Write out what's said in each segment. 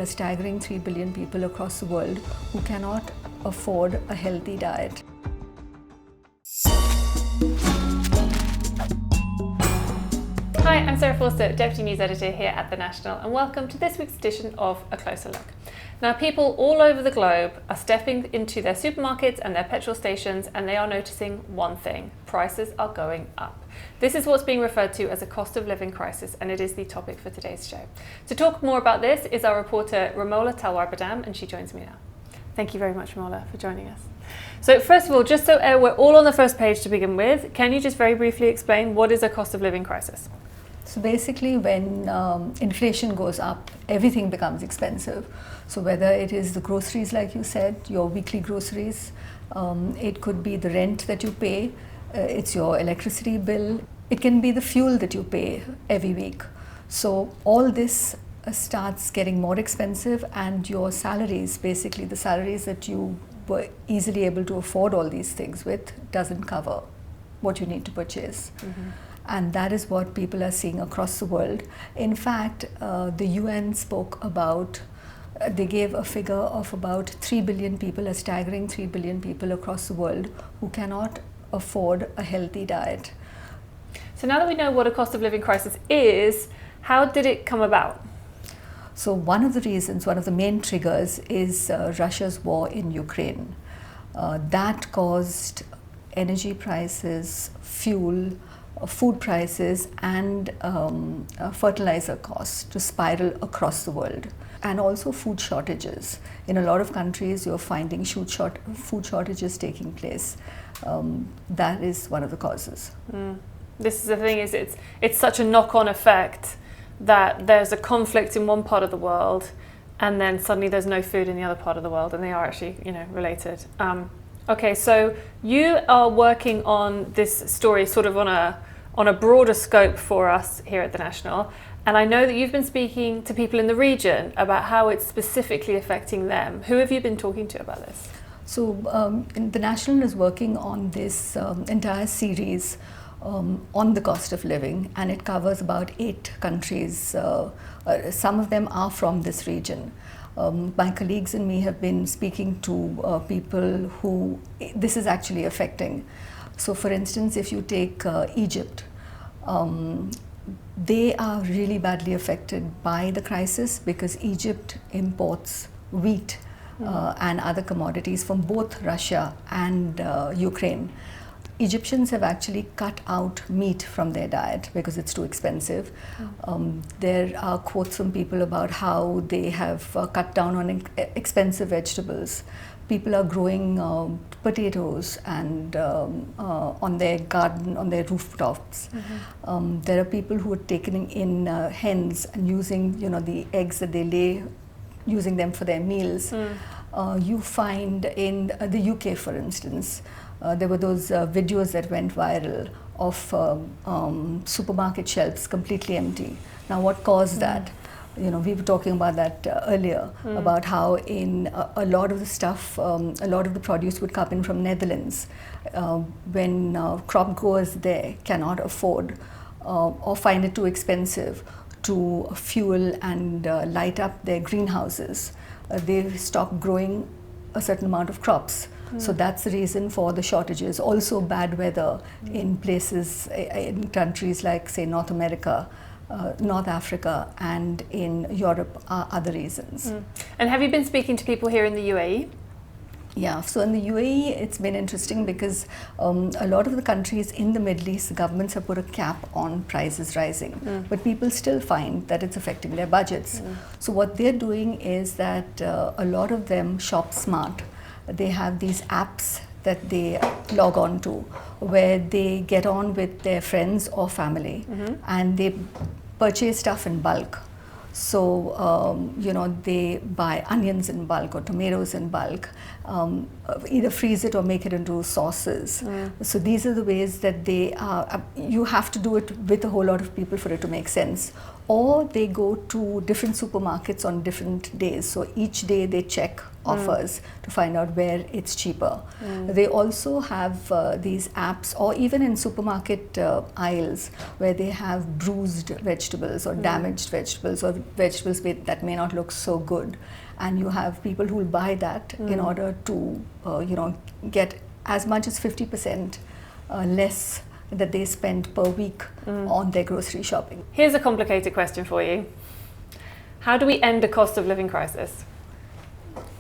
a staggering 3 billion people across the world who cannot afford a healthy diet. Hi, I'm Sarah Forster, Deputy News Editor here at The National, and welcome to this week's edition of A Closer Look. Now, people all over the globe are stepping into their supermarkets and their petrol stations, and they are noticing one thing: prices are going up. This is what's being referred to as a cost of living crisis, and it is the topic for today's show. To talk more about this is our reporter Romola Talwar-Badam, and she joins me now. Thank you very much, Romola, for joining us. So first of all, just so we're all on the first page to begin with, can you just very briefly explain what is a cost of living crisis? So basically, when inflation goes up, everything becomes expensive. So whether it is the groceries, like you said, your weekly groceries, it could be the rent that you pay, it's your electricity bill, it can be the fuel that you pay every week. So all this starts getting more expensive, and your salaries, basically the salaries that you were easily able to afford all these things with, doesn't cover what you need to purchase. Mm-hmm. And that is what people are seeing across the world. In fact, the UN spoke about, they gave a figure of about 3 billion people, a staggering 3 billion people across the world who cannot afford a healthy diet. So now that we know what a cost of living crisis is, how did it come about? So one of the reasons, one of the main triggers is Russia's war in Ukraine. That caused energy prices, fuel, food prices and fertilizer costs to spiral across the world, and also food shortages. In a lot of countries, you're finding food shortages taking place. That is one of the causes. This is the thing: is it's such a knock-on effect that there's a conflict in one part of the world, and then suddenly there's no food in the other part of the world, and they are actually, related. Okay, so you are working on this story sort of on a broader scope for us here at The National, and I know that you've been speaking to people in the region about how it's specifically affecting them. Who have you been talking to about this? So The National is working on this entire series on the cost of living, and it covers about 8 countries. Some of them are from this region. My colleagues and me have been speaking to people who this is actually affecting. So for instance, if you take Egypt, they are really badly affected by the crisis because Egypt imports wheat and other commodities from both Russia and Ukraine. Egyptians have actually cut out meat from their diet because it's too expensive. There are quotes from people about how they have cut down on expensive vegetables. People are growing potatoes and on their garden, on their rooftops. Mm-hmm. There are people who are taking in hens and using, the eggs that they lay, using them for their meals. You find in the UK, for instance, there were those videos that went viral of supermarket shelves completely empty. Now, what caused that? We were talking about that earlier, about how in a lot of the stuff, a lot of the produce would come in from Netherlands when crop growers there cannot afford or find it too expensive to fuel and light up their greenhouses. They stop growing a certain amount of crops. So that's the reason for the shortages. Also bad weather in places, in countries like, say, North America, North Africa, and in Europe are other reasons. And have you been speaking to people here in the UAE? Yeah, so in the UAE, it's been interesting because a lot of the countries in the Middle East, the governments have put a cap on prices rising, but people still find that it's affecting their budgets. So what they're doing is that a lot of them shop smart. They have these apps that they log on to where they get on with their friends or family and they purchase stuff in bulk. So, they buy onions in bulk or tomatoes in bulk, either freeze it or make it into sauces. So these are the ways that they are, you have to do it with a whole lot of people for it to make sense. or they go to different supermarkets on different days. So each day they check offers to find out where it's cheaper. They also have these apps, or even in supermarket aisles, where they have bruised vegetables or damaged vegetables, or vegetables that may not look so good. And you have people who will buy that in order to get as much as 50% less that they spend per week on their grocery shopping. Here's a complicated question for you. How do we end a cost of living crisis?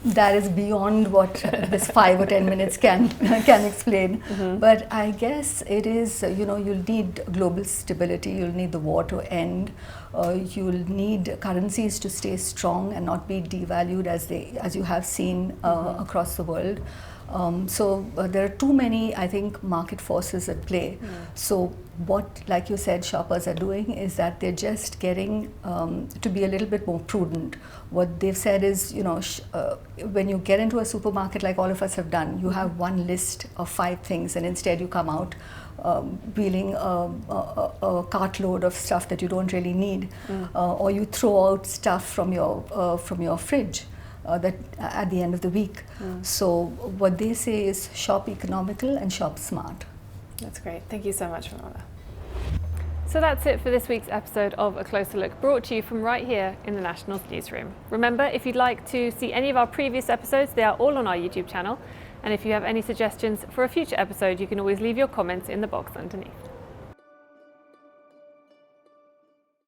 That is beyond what this 5 or 10 minutes can explain. But I guess it is, you'll need global stability, you'll need the war to end, you'll need currencies to stay strong and not be devalued as you have seen across the world. So there are too many, I think, market forces at play. So what, like you said, shoppers are doing is that they're just getting to be a little bit more prudent. What they've said is, when you get into a supermarket, like all of us have done, you have one list of 5 things, and instead you come out wheeling a cartload of stuff that you don't really need, or you throw out stuff from your fridge. That at the end of the week. So what they say is shop economical and shop smart. That's great. Thank you so much, Ramona. So that's it for this week's episode of A Closer Look, brought to you from right here in the National's newsroom. Remember, if you'd like to see any of our previous episodes, they are all on our YouTube channel. And if you have any suggestions for a future episode, you can always leave your comments in the box underneath.